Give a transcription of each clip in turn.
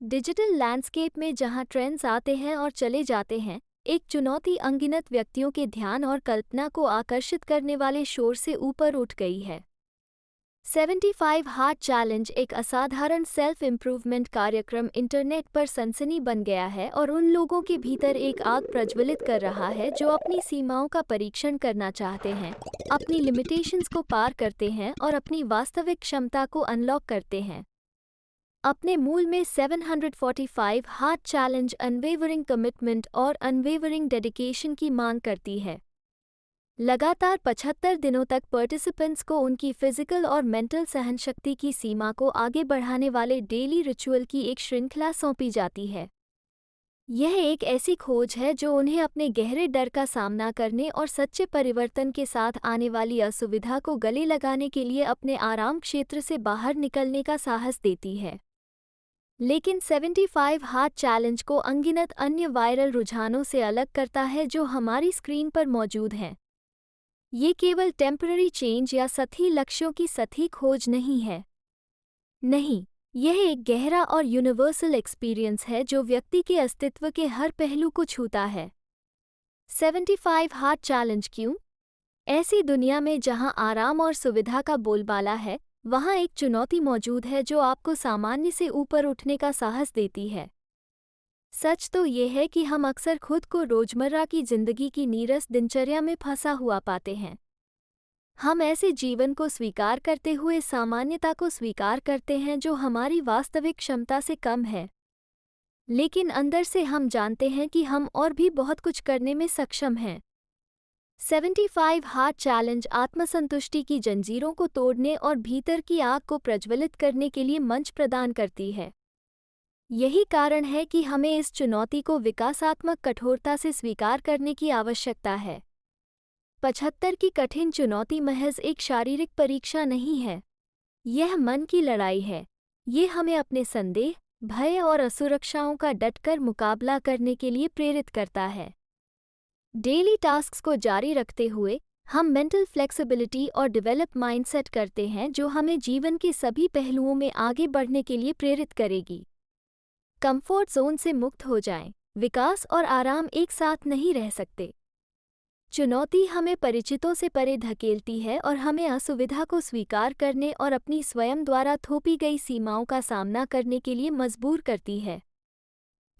Digital landscape में जहां trends आते हैं और चले जाते हैं, एक चुनौती अनगिनत व्यक्तियों के ध्यान और कल्पना को आकर्षित करने वाले शोर से ऊपर उठ गई है। 75 हार्ड चैलेंज एक असाधारण सेल्फ इम्प्रूवमेंट कार्यक्रम इंटरनेट पर सनसनी बन गया है और उन लोगों के भीतर एक आग प्रज्वलित कर रहा है जो अपनी सीमाओं का परीक्षण करना चाहते हैं, अपनी लिमिटेशंस को पार करते हैं और अपनी वास्तविक क्षमता को अनलॉक करते हैं। अपने मूल में 745 हार्ड चैलेंज अनवेवरिंग कमिटमेंट और अनवेवरिंग डेडिकेशन की मांग करती है। लगातार 75 दिनों तक पार्टिसिपेंट्स को उनकी फिजिकल और मेंटल सहनशक्ति की सीमा को आगे बढ़ाने वाले डेली रिचुअल की एक श्रृंखला सौंपी जाती है। यह एक ऐसी खोज है जो उन्हें अपने गहरे डर का सामना करने और सच्चे परिवर्तन के साथ आने वाली असुविधा को गले लगाने के लिए अपने आराम क्षेत्र से बाहर निकलने का साहस देती है। लेकिन 75 हार्ड चैलेंज को अनगिनत अन्य वायरल रुझानों से अलग करता है जो हमारी स्क्रीन पर मौजूद हैं। ये केवल टेम्पररी चेंज या सतही लक्ष्यों की सतही खोज नहीं है। नहीं, यह एक गहरा और यूनिवर्सल एक्सपीरियंस है जो व्यक्ति के अस्तित्व के हर पहलू को छूता है। 75 हार्ड चैलेंज क्यों? ऐसी दुनिया में जहां आराम और सुविधा का बोलबाला है, वहाँ एक चुनौती मौजूद है जो आपको सामान्य से ऊपर उठने का साहस देती है। सच तो ये है कि हम अक्सर खुद को रोजमर्रा की जिंदगी की नीरस दिनचर्या में फंसा हुआ पाते हैं। हम ऐसे जीवन को स्वीकार करते हुए सामान्यता को स्वीकार करते हैं जो हमारी वास्तविक क्षमता से कम है। लेकिन अंदर से हम जानते हैं कि हम और भी बहुत कुछ करने में सक्षम हैं। 75 हार्ड चैलेंज आत्मसंतुष्टि की जंजीरों को तोड़ने और भीतर की आग को प्रज्वलित करने के लिए मंच प्रदान करती है। यही कारण है कि हमें इस चुनौती को विकासात्मक कठोरता से स्वीकार करने की आवश्यकता है। 75 की कठिन चुनौती महज एक शारीरिक परीक्षा नहीं है। यह मन की लड़ाई है। ये हमें अपने संदेह, भय और असुरक्षाओं का डटकर मुकाबला करने के लिए प्रेरित करता है। डेली टास्क्स को जारी रखते हुए हम मेंटल फ्लेक्सिबिलिटी और डेवलप माइंडसेट करते हैं जो हमें जीवन के सभी पहलुओं में आगे बढ़ने के लिए प्रेरित करेगी। कंफर्ट जोन से मुक्त हो जाएं। विकास और आराम एक साथ नहीं रह सकते। चुनौती हमें परिचितों से परे धकेलती है और हमें असुविधा को स्वीकार करने और अपनी स्वयं द्वारा थोपी गई सीमाओं का सामना करने के लिए मजबूर करती है।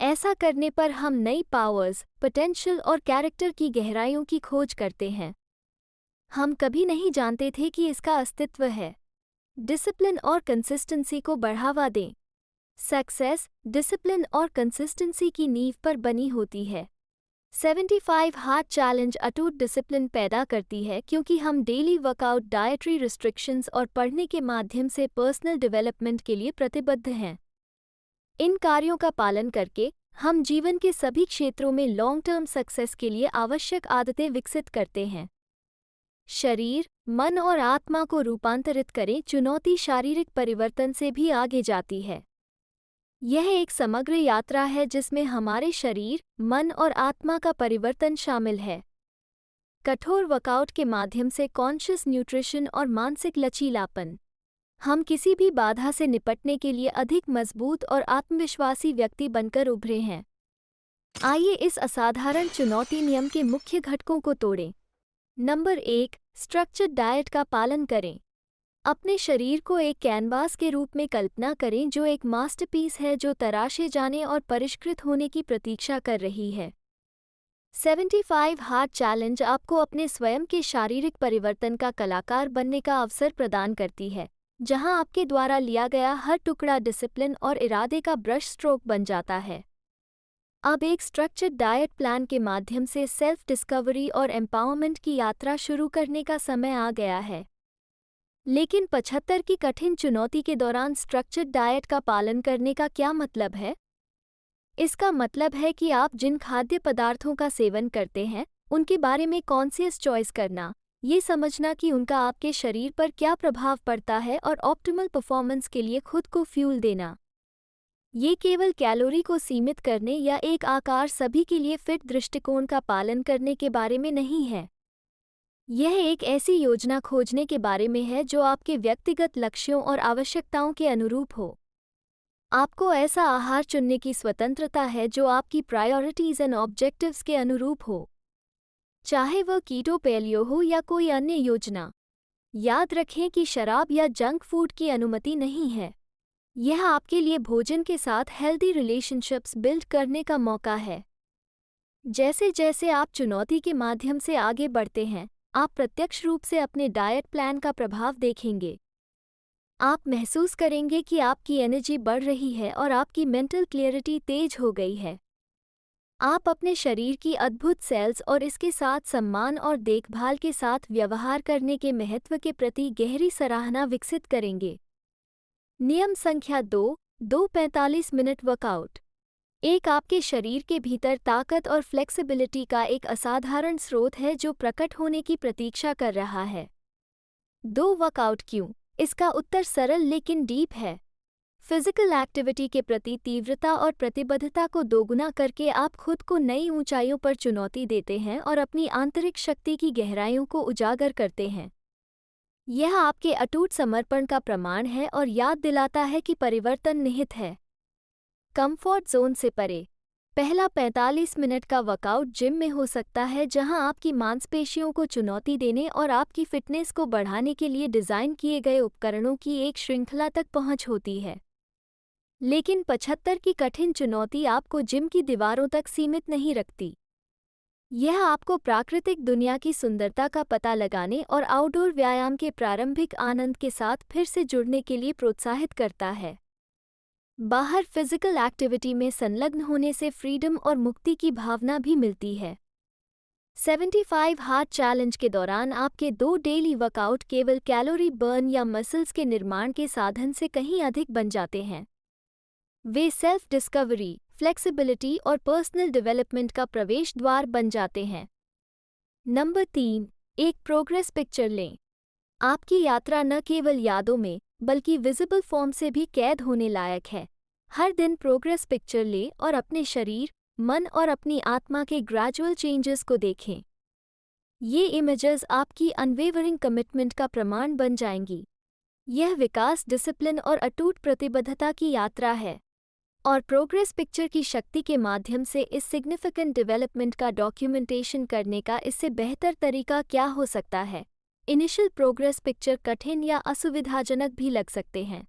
ऐसा करने पर हम नई पावर्स, पोटेंशियल और कैरेक्टर की गहराइयों की खोज करते हैं। हम कभी नहीं जानते थे कि इसका अस्तित्व है। डिसिप्लिन और कंसिस्टेंसी को बढ़ावा दें। सक्सेस डिसिप्लिन और कंसिस्टेंसी की नींव पर बनी होती है। 75 हार्ड चैलेंज अटूट डिसिप्लिन पैदा करती है क्योंकि हम डेली वर्कआउट, डाइटरी रिस्ट्रिक्शंस और पढ़ने के माध्यम से पर्सनल डेवलपमेंट के लिए प्रतिबद्ध हैं। इन कार्यों का पालन करके हम जीवन के सभी क्षेत्रों में लॉन्ग टर्म सक्सेस के लिए आवश्यक आदतें विकसित करते हैं। शरीर, मन और आत्मा को रूपांतरित करें। चुनौती शारीरिक परिवर्तन से भी आगे जाती है। यह एक समग्र यात्रा है जिसमें हमारे शरीर, मन और आत्मा का परिवर्तन शामिल है। कठोर वर्कआउट के माध्यम से कॉन्शियस न्यूट्रिशन और मानसिक लचीलापन, हम किसी भी बाधा से निपटने के लिए अधिक मजबूत और आत्मविश्वासी व्यक्ति बनकर उभरे हैं। आइए इस असाधारण चुनौती नियम के मुख्य घटकों को तोड़ें। नंबर 1, स्ट्रक्चर्ड डाइट का पालन करें। अपने शरीर को एक कैनवास के रूप में कल्पना करें जो एक मास्टरपीस है जो तराशे जाने और परिष्कृत होने की प्रतीक्षा कर रही है। 75 हार्ड चैलेंज आपको अपने स्वयं के शारीरिक परिवर्तन का कलाकार बनने का अवसर प्रदान करती है, जहां आपके द्वारा लिया गया हर टुकड़ा डिसिप्लिन और इरादे का ब्रश स्ट्रोक बन जाता है। अब एक स्ट्रक्चर्ड डाइट प्लान के माध्यम से सेल्फ डिस्कवरी और एम्पावरमेंट की यात्रा शुरू करने का समय आ गया है। लेकिन 75 की कठिन चुनौती के दौरान स्ट्रक्चर्ड डाइट का पालन करने का क्या मतलब है? इसका मतलब है कि आप जिन खाद्य पदार्थों का सेवन करते हैं, उनके बारे में कॉन्शियस चॉइस करना, ये समझना कि उनका आपके शरीर पर क्या प्रभाव पड़ता है और ऑप्टिमल परफॉर्मेंस के लिए खुद को फ्यूल देना। ये केवल कैलोरी को सीमित करने या एक आकार सभी के लिए फिट दृष्टिकोण का पालन करने के बारे में नहीं है। यह एक ऐसी योजना खोजने के बारे में है जो आपके व्यक्तिगत लक्ष्यों और आवश्यकताओं के अनुरूप हो। आपको ऐसा आहार चुनने की स्वतंत्रता है जो आपकी प्रायोरिटीज एंड ऑब्जेक्टिव्स के अनुरूप हो, चाहे वह कीटो पैलियो हो या कोई अन्य योजना। याद रखें कि शराब या जंक फूड की अनुमति नहीं है। यह आपके लिए भोजन के साथ हेल्दी रिलेशनशिप्स बिल्ड करने का मौका है। जैसे जैसे आप चुनौती के माध्यम से आगे बढ़ते हैं, आप प्रत्यक्ष रूप से अपने डाइट प्लान का प्रभाव देखेंगे। आप महसूस करेंगे कि आपकी एनर्जी बढ़ रही है और आपकी मेंटल क्लियरिटी तेज हो गई है। आप अपने शरीर की अद्भुत सेल्स और इसके साथ सम्मान और देखभाल के साथ व्यवहार करने के महत्व के प्रति गहरी सराहना विकसित करेंगे। नियम संख्या 2 45 मिनट वर्कआउट। एक आपके शरीर के भीतर ताकत और फ्लेक्सिबिलिटी का एक असाधारण स्रोत है जो प्रकट होने की प्रतीक्षा कर रहा है। 2 वर्कआउट क्यों? इसका उत्तर सरल लेकिन डीप है। फिजिकल एक्टिविटी के प्रति तीव्रता और प्रतिबद्धता को दोगुना करके आप खुद को नई ऊंचाइयों पर चुनौती देते हैं और अपनी आंतरिक शक्ति की गहराइयों को उजागर करते हैं। यह आपके अटूट समर्पण का प्रमाण है और याद दिलाता है कि परिवर्तन निहित है। कंफर्ट जोन से परे। पहला 45 मिनट का वर्कआउट जिम में हो सकता है, जहां आपकी मांसपेशियों को चुनौती देने और आपकी फिटनेस को बढ़ाने के लिए डिज़ाइन किए गए उपकरणों की एक श्रृंखला तक पहुंच होती है। लेकिन 75 की कठिन चुनौती आपको जिम की दीवारों तक सीमित नहीं रखती। यह आपको प्राकृतिक दुनिया की सुंदरता का पता लगाने और आउटडोर व्यायाम के प्रारंभिक आनंद के साथ फिर से जुड़ने के लिए प्रोत्साहित करता है। बाहर फिजिकल एक्टिविटी में संलग्न होने से फ्रीडम और मुक्ति की भावना भी मिलती है। 75 हार्ट चैलेंज के दौरान आपके 2 डेली वर्कआउट केवल कैलोरी बर्न या मसल्स के निर्माण के साधन से कहीं अधिक बन जाते हैं। वे सेल्फ डिस्कवरी, फ्लेक्सिबिलिटी और पर्सनल डेवलपमेंट का प्रवेश द्वार बन जाते हैं। नंबर 3, एक प्रोग्रेस पिक्चर लें। आपकी यात्रा न केवल यादों में बल्कि विजिबल फॉर्म से भी कैद होने लायक है। हर दिन प्रोग्रेस पिक्चर लें और अपने शरीर, मन और अपनी आत्मा के ग्रेजुअल चेंजेस को देखें। ये इमेजेस आपकी अनवेवरिंग कमिटमेंट का प्रमाण बन जाएंगी। यह विकास, डिसिप्लिन और अटूट प्रतिबद्धता की यात्रा है। और प्रोग्रेस पिक्चर की शक्ति के माध्यम से इस सिग्निफिकेंट डेवलपमेंट का डॉक्यूमेंटेशन करने का इससे बेहतर तरीका क्या हो सकता है? इनिशियल प्रोग्रेस पिक्चर कठिन या असुविधाजनक भी लग सकते हैं।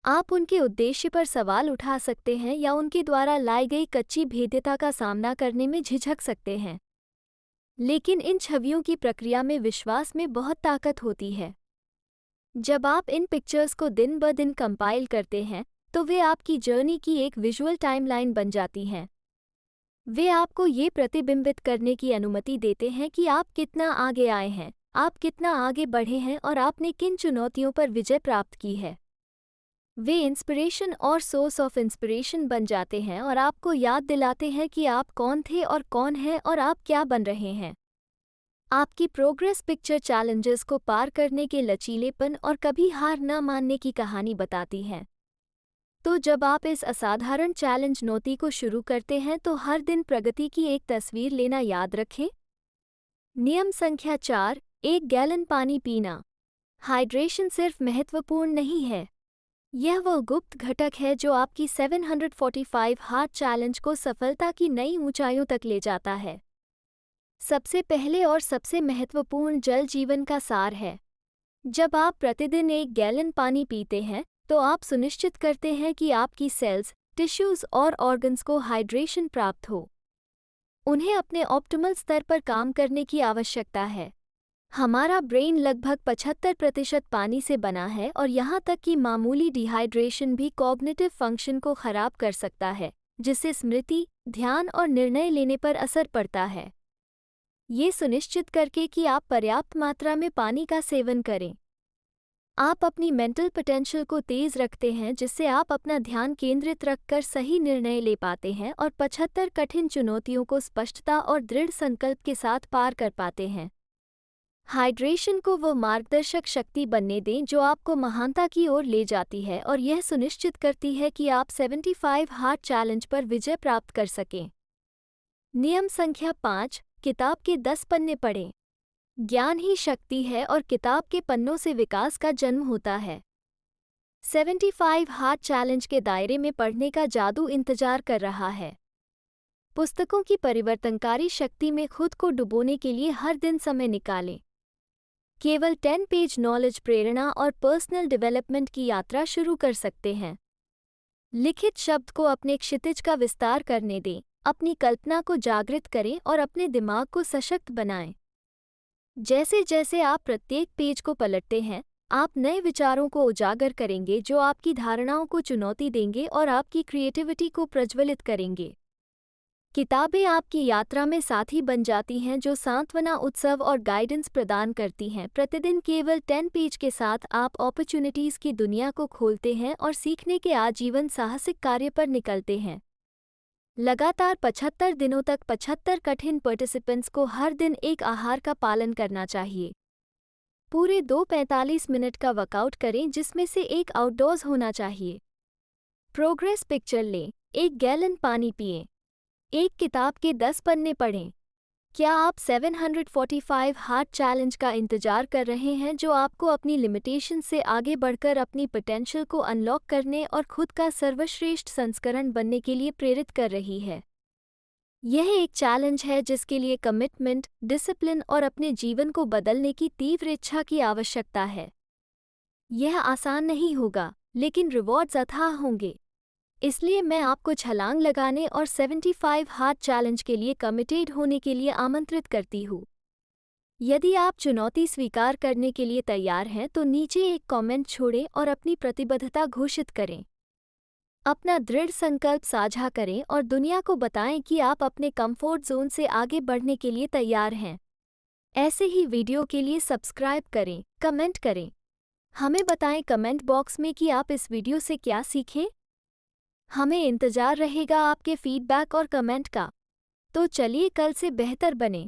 आप उनके उद्देश्य पर सवाल उठा सकते हैं या उनके द्वारा लाई गई कच्ची भेद्यता का सामना करने में झिझक सकते हैं। लेकिन इन छवियों की प्रक्रिया में विश्वास में बहुत ताकत होती है। जब आप इन पिक्चर्स को दिन ब दिन कंपाइल करते हैं, तो वे आपकी जर्नी की एक विजुअल टाइमलाइन बन जाती हैं। वे आपको ये प्रतिबिंबित करने की अनुमति देते हैं कि आप कितना आगे आए हैं, आप कितना आगे बढ़े हैं और आपने किन चुनौतियों पर विजय प्राप्त की है। वे इंस्पिरेशन और सोर्स ऑफ इंस्पिरेशन बन जाते हैं और आपको याद दिलाते हैं कि आप कौन थे और कौन हैं और आप क्या बन रहे हैं। आपकी प्रोग्रेस पिक्चर चैलेंजेस को पार करने के लचीलेपन और कभी हार न मानने की कहानी बताती है। तो जब आप इस असाधारण चैलेंज नौती को शुरू करते हैं तो हर दिन प्रगति की एक तस्वीर लेना याद रखें। नियम संख्या 4, 1 गैलन पानी पीना। हाइड्रेशन सिर्फ महत्वपूर्ण नहीं है, यह वह गुप्त घटक है जो आपकी 745 हार्ट चैलेंज को सफलता की नई ऊंचाइयों तक ले जाता है। सबसे पहले और सबसे महत्वपूर्ण जल जीवन का सार है। जब आप प्रतिदिन 1 गैलन पानी पीते हैं तो आप सुनिश्चित करते हैं कि आपकी सेल्स, टिश्यूज और ऑर्गन्स को हाइड्रेशन प्राप्त हो। उन्हें अपने ऑप्टिमल स्तर पर काम करने की आवश्यकता है। हमारा ब्रेन लगभग 75% पानी से बना है और यहाँ तक कि मामूली डिहाइड्रेशन भी कॉग्निटिव फंक्शन को खराब कर सकता है, जिससे स्मृति, ध्यान और निर्णय लेने पर असर पड़ता है। ये सुनिश्चित करके कि आप पर्याप्त मात्रा में पानी का सेवन करें। आप अपनी मेंटल पोटेंशियल को तेज रखते हैं, जिससे आप अपना ध्यान केंद्रित रखकर सही निर्णय ले पाते हैं और 75 कठिन चुनौतियों को स्पष्टता और दृढ़ संकल्प के साथ पार कर पाते हैं। हाइड्रेशन को वो मार्गदर्शक शक्ति बनने दें जो आपको महानता की ओर ले जाती है और यह सुनिश्चित करती है कि आप 75 हार्ट चैलेंज पर विजय प्राप्त कर सकें। नियम संख्या 5, किताब के 10 पन्ने पढ़ें। ज्ञान ही शक्ति है और किताब के पन्नों से विकास का जन्म होता है। 75 हार्ड चैलेंज के दायरे में पढ़ने का जादू इंतजार कर रहा है। पुस्तकों की परिवर्तनकारी शक्ति में खुद को डुबोने के लिए हर दिन समय निकालें। केवल 10 पेज नॉलेज प्रेरणा और पर्सनल डेवलपमेंट की यात्रा शुरू कर सकते हैं। लिखित शब्द को अपने क्षितिज का विस्तार करने दें, अपनी कल्पना को जागृत करें और अपने दिमाग को सशक्त बनाएं। जैसे जैसे आप प्रत्येक पेज को पलटते हैं, आप नए विचारों को उजागर करेंगे जो आपकी धारणाओं को चुनौती देंगे और आपकी क्रिएटिविटी को प्रज्वलित करेंगे। किताबें आपकी यात्रा में साथी बन जाती हैं जो सांत्वना, उत्सव और गाइडेंस प्रदान करती हैं। प्रतिदिन केवल 10 पेज के साथ आप अपॉर्चुनिटीज़ की दुनिया को खोलते हैं और सीखने के आजीवन साहसिक कार्य पर निकलते हैं। लगातार 75 दिनों तक 75 कठिन पार्टिसिपेंट्स को हर दिन एक आहार का पालन करना चाहिए। पूरे 45 मिनट का वर्कआउट करें जिसमें से एक आउटडोर्स होना चाहिए। प्रोग्रेस पिक्चर लें, 1 गैलन पानी पिएं, एक किताब के 10 पन्ने पढ़ें। क्या आप 745 हार्ड चैलेंज का इंतजार कर रहे हैं जो आपको अपनी लिमिटेशन से आगे बढ़कर अपनी पोटेंशियल को अनलॉक करने और खुद का सर्वश्रेष्ठ संस्करण बनने के लिए प्रेरित कर रही है? यह एक चैलेंज है जिसके लिए कमिटमेंट, डिसिप्लिन और अपने जीवन को बदलने की तीव्र इच्छा की आवश्यकता है। यह आसान नहीं होगा, लेकिन रिवॉर्ड्स अथाह होंगे। इसलिए मैं आपको छलांग लगाने और 75 हार्ड चैलेंज के लिए कमिटेड होने के लिए आमंत्रित करती हूँ। यदि आप चुनौती स्वीकार करने के लिए तैयार हैं तो नीचे एक कमेंट छोड़ें और अपनी प्रतिबद्धता घोषित करें। अपना दृढ़ संकल्प साझा करें और दुनिया को बताएं कि आप अपने कंफर्ट जोन से आगे बढ़ने के लिए तैयार हैं। ऐसे ही वीडियो के लिए सब्सक्राइब करें, कमेंट करें। हमें बताएं कमेंट बॉक्स में कि आप इस वीडियो से क्या सीखें। हमें इंतजार रहेगा आपके फीडबैक और कमेंट का। तो चलिए कल से बेहतर बने।